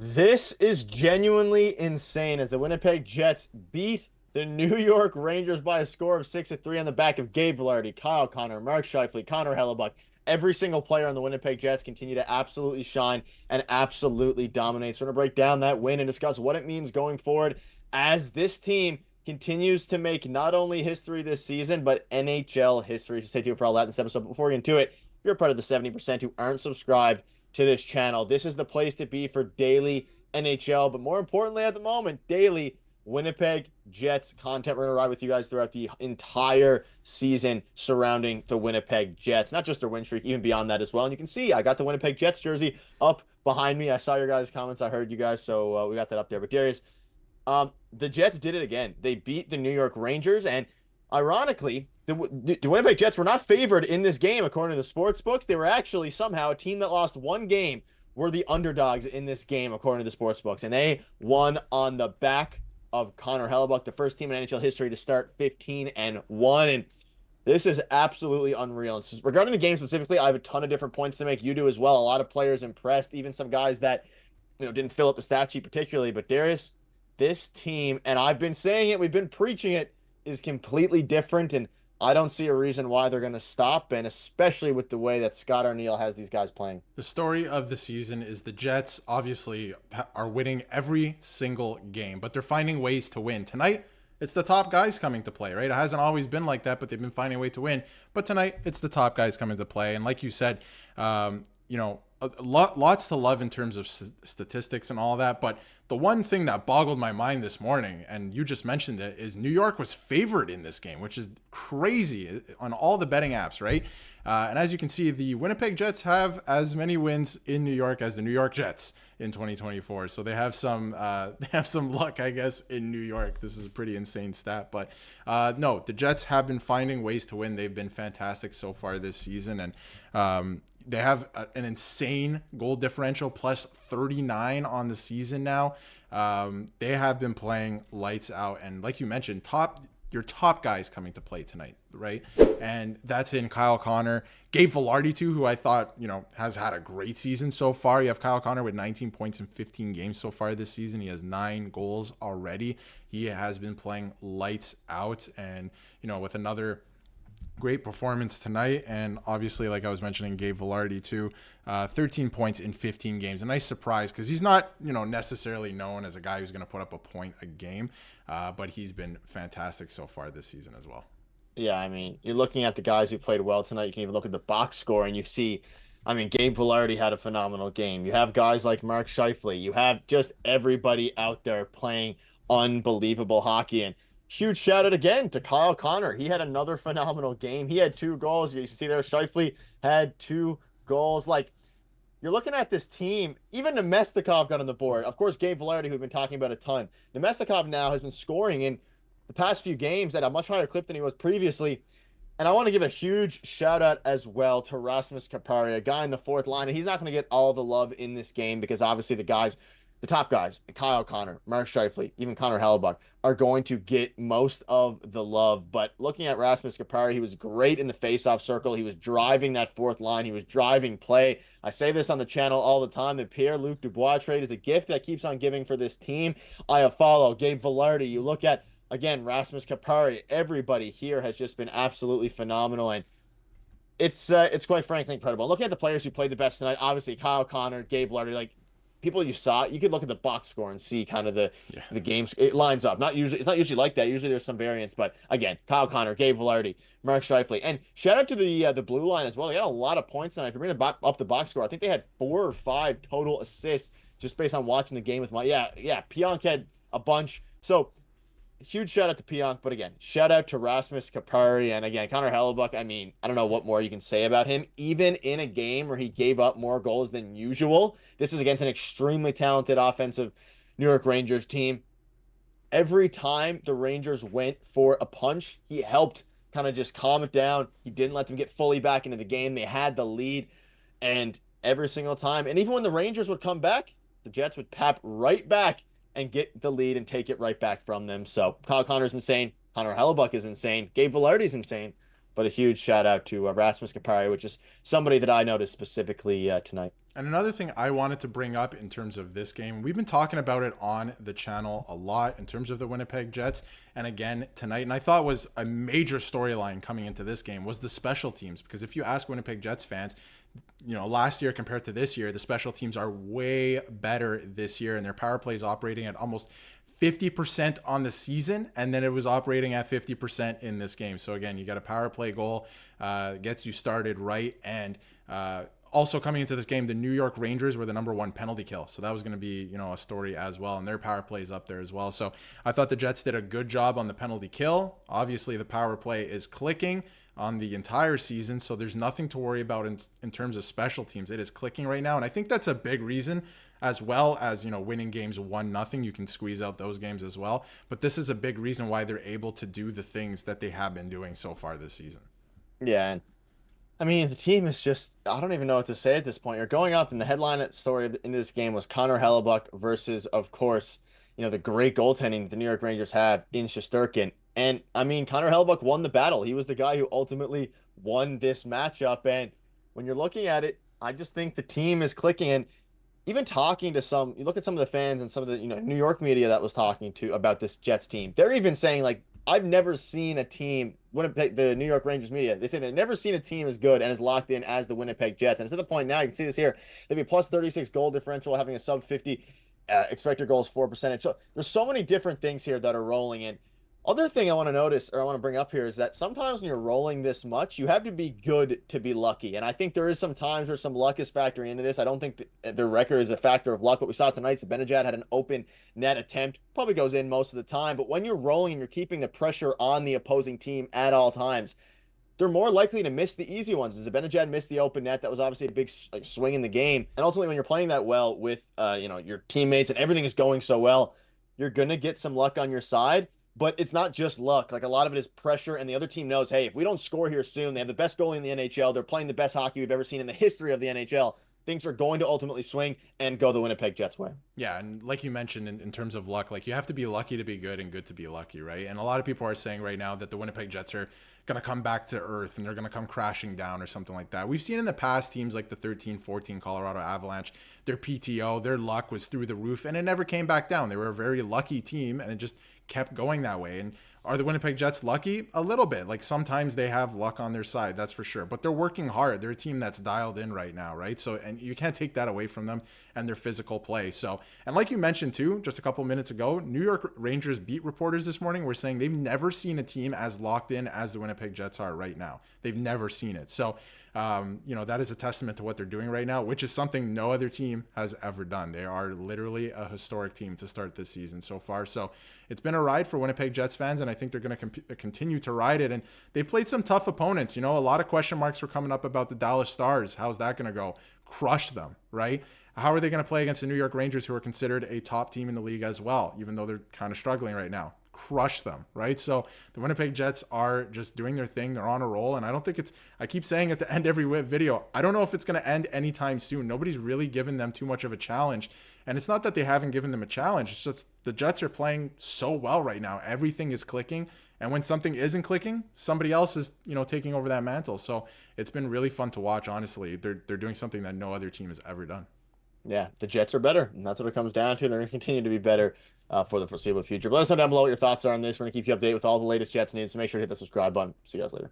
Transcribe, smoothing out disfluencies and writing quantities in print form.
This is genuinely insane as the Winnipeg Jets beat the New York Rangers by a score of 6-3 on the back of Gabe Vilardi, Kyle Connor, Mark Scheifele, Connor Hellebuyck. Every single player on the Winnipeg Jets continue to absolutely shine and absolutely dominate. So we're going to break down that win and discuss what it means going forward as this team continues to make not only history this season, but NHL history. So stay tuned for all that in this episode. But before we get into it, if you're part of the 70% who aren't subscribed to this channel, this is the place to be for daily NHL, but more importantly at the moment, daily Winnipeg Jets content. We're going to ride with you guys throughout the entire season surrounding the Winnipeg Jets, not just their win streak, even beyond that as well. And you can see I got the Winnipeg Jets jersey up behind me. I saw your guys' comments. I heard you guys, so we got that up there. But Darius, the Jets did it again. They beat the New York Rangers, and ironically, the Winnipeg Jets were not favored in this game according to the sports books. They were actually somehow a team that lost one game were the underdogs in this game according to the sports books, and they won on the back of Connor Hellebuyck, the first team in NHL history to start 15-1, and this is absolutely unreal. And regarding the game specifically, I have a ton of different points to make. You do as well. A lot of players impressed, even some guys that didn't fill up the stat sheet particularly. But Darius, this team, and I've been saying it, we've been preaching it, is completely different, and I don't see a reason why they're going to stop, and especially with the way that Scott Arniel has these guys playing. The story of the season is the Jets obviously are winning every single game, but they're finding ways to win. Tonight, it's the top guys coming to play, right? It hasn't always been like that, but they've been finding a way to win. But tonight, it's the top guys coming to play. And like you said, lots to love in terms of statistics and all that. But the one thing that boggled my mind this morning, and you just mentioned it, is New York was favored in this game, which is crazy on all the betting apps, right? And as you can see, the Winnipeg Jets have as many wins in New York as the New York Jets in 2024. So they have some luck, I guess, in New York. This is a pretty insane stat, but no, the Jets have been finding ways to win. They've been fantastic so far this season, and they have an insane goal differential, plus 39 on the season now. They have been playing lights out, and like you mentioned, your top guys coming to play tonight, right? And that's in Kyle Connor, Gabe Vilardi too, who I thought has had a great season so far. You have Kyle Connor with 19 points in 15 games so far this season. He has 9 goals already. He has been playing lights out, and with another great performance tonight. And obviously, like I was mentioning, Gabe Vilardi too, 13 points in 15 games. A nice surprise because he's not necessarily known as a guy who's going to put up a point a game, but he's been fantastic so far this season as well. Yeah, I mean, you're looking at the guys who played well tonight. You can even look at the box score and you see, I mean, Gabe Vilardi had a phenomenal game. You have guys like Mark Scheifele. You have just everybody out there playing unbelievable hockey. And huge shout out again to Kyle Connor. He had another phenomenal game. He had 2 goals. You see there, Scheifele had 2 goals. Like, you're looking at this team. Even Nemestikov got on the board. Of course, Gabe Vilardi, who we've been talking about a ton. Nemestikov now has been scoring in the past few games at a much higher clip than he was previously. And I want to give a huge shout out as well to Rasmus Kapari, a guy in the 4th line. And he's not going to get all the love in this game because obviously the top guys, Kyle Connor, Mark Scheifele, even Connor Hellebuyck, are going to get most of the love. But looking at Rasmus Kapari, he was great in the faceoff circle. He was driving that 4th line. He was driving play. I say this on the channel all the time. The Pierre-Luc Dubois trade is a gift that keeps on giving for this team. I follow Gabe Vilardi. You look at, again, Rasmus Kapari. Everybody here has just been absolutely phenomenal, and it's quite frankly incredible. Looking at the players who played the best tonight, obviously Kyle Connor, Gabe Vilardi, like people you saw, you could look at the box score and see kind of the games. It lines up. It's not usually like that. Usually there's some variance, but again, Kyle Connor, Gabe Vilardi, Mark Scheifele, and shout out to the blue line as well. They had a lot of points tonight. If you bring up the box score, I think they had 4 or 5 total assists just based on watching the game with Pionk had a bunch. So huge shout out to Pionk, but again, shout out to Rasmus Kapari, and again, Connor Hellebuyck. I mean, I don't know what more you can say about him. Even in a game where he gave up more goals than usual, this is against an extremely talented offensive New York Rangers team. Every time the Rangers went for a punch, he helped kind of just calm it down. He didn't let them get fully back into the game. They had the lead, and every single time, and even when the Rangers would come back, the Jets would pap right back and get the lead and take it right back from them. So Kyle Connor's insane. Connor Hellebuyck is insane. Gabe Vilardi's insane. But a huge shout out to Rasmus Kapari, which is somebody that I noticed specifically tonight. And another thing I wanted to bring up in terms of this game, we've been talking about it on the channel a lot in terms of the Winnipeg Jets. And again, tonight, and I thought was a major storyline coming into this game, was the special teams. Because if you ask Winnipeg Jets fans, last year compared to this year, the special teams are way better this year, and their power play is operating at almost 50% on the season, and then it was operating at 50% in this game. So again, you got a power play goal, gets you started right, and also coming into this game, the New York Rangers were the #1 penalty kill. So that was going to be, a story as well. And their power play is up there as well. So I thought the Jets did a good job on the penalty kill. Obviously, the power play is clicking on the entire season. So there's nothing to worry about in terms of special teams. It is clicking right now. And I think that's a big reason, as well as, winning games 1-0. You can squeeze out those games as well. But this is a big reason why they're able to do the things that they have been doing so far this season. Yeah, and I mean, the team is just, I don't even know what to say at this point. You're going up, and the headline story in this game was Connor Hellebuyck versus, of course, the great goaltending that the New York Rangers have in Shesterkin. And I mean, Connor Hellebuyck won the battle. He was the guy who ultimately won this matchup. And when you're looking at it, I just think the team is clicking. And even talking to you look at some of the fans and some of the, New York media that was talking to about this Jets team. They're even saying, like, I've never seen a team, Winnipeg, the New York Rangers media, they say they've never seen a team as good and as locked in as the Winnipeg Jets. And it's at the point now, you can see this here, they have a plus 36 goal differential, having a sub 50 expected goals 4%. So there's so many different things here that are rolling in. Other thing I want to notice, or I want to bring up here, is that sometimes when you're rolling this much, you have to be good to be lucky. And I think there is some times where some luck is factoring into this. I don't think their record is a factor of luck. What we saw tonight, Zibanejad had an open net attempt, probably goes in most of the time. But when you're rolling and you're keeping the pressure on the opposing team at all times, they're more likely to miss the easy ones. Zibanejad missed the open net. That was obviously a big swing in the game. And ultimately, when you're playing that well with your teammates and everything is going so well, you're going to get some luck on your side. But it's not just luck. Like, a lot of it is pressure, and the other team knows, hey, if we don't score here soon, they have the best goalie in the NHL. They're playing the best hockey we've ever seen in the history of the NHL. Things are going to ultimately swing and go the Winnipeg Jets way. Yeah, and like you mentioned, in terms of luck, like, you have to be lucky to be good and good to be lucky, right? And a lot of people are saying right now that the Winnipeg Jets are going to come back to earth and they're going to come crashing down or something like that. We've seen in the past teams like the 13-14 Colorado Avalanche, their PTO, their luck was through the roof, and it never came back down. They were a very lucky team, and it just kept going that way. And are the Winnipeg Jets lucky? A little bit. Like, sometimes they have luck on their side, that's for sure. But they're working hard. They're a team that's dialed in right now, right? So, and you can't take that away from them and their physical play. So, and like you mentioned too, just a couple minutes ago, New York Rangers beat reporters this morning were saying they've never seen a team as locked in as the Winnipeg Jets are right now. They've never seen it. So, that is a testament to what they're doing right now, which is something no other team has ever done. They are literally a historic team to start this season so far. So it's been a ride for Winnipeg Jets fans, and I think they're going to continue to ride it. And they've played some tough opponents. A lot of question marks were coming up about the Dallas Stars. How's that going to go? Crush them, right? How are they going to play against the New York Rangers, who are considered a top team in the league as well, even though they're kind of struggling right now? Crush them, right? So the Winnipeg Jets are just doing their thing. They're on a roll, and I don't think I keep saying at the end every video, I don't know if it's going to end anytime soon. Nobody's really given them too much of a challenge, and it's not that they haven't given them a challenge. It's just the Jets are playing so well right now. Everything is clicking, and when something isn't clicking, somebody else is taking over that mantle. So it's been really fun to watch. Honestly, they're doing something that no other team has ever done. Yeah, the Jets are better, and that's what it comes down to. They're going to continue to be better for the foreseeable future. But let us know down below what your thoughts are on this. We're going to keep you updated with all the latest Jets news, so make sure to hit the subscribe button. See you guys later.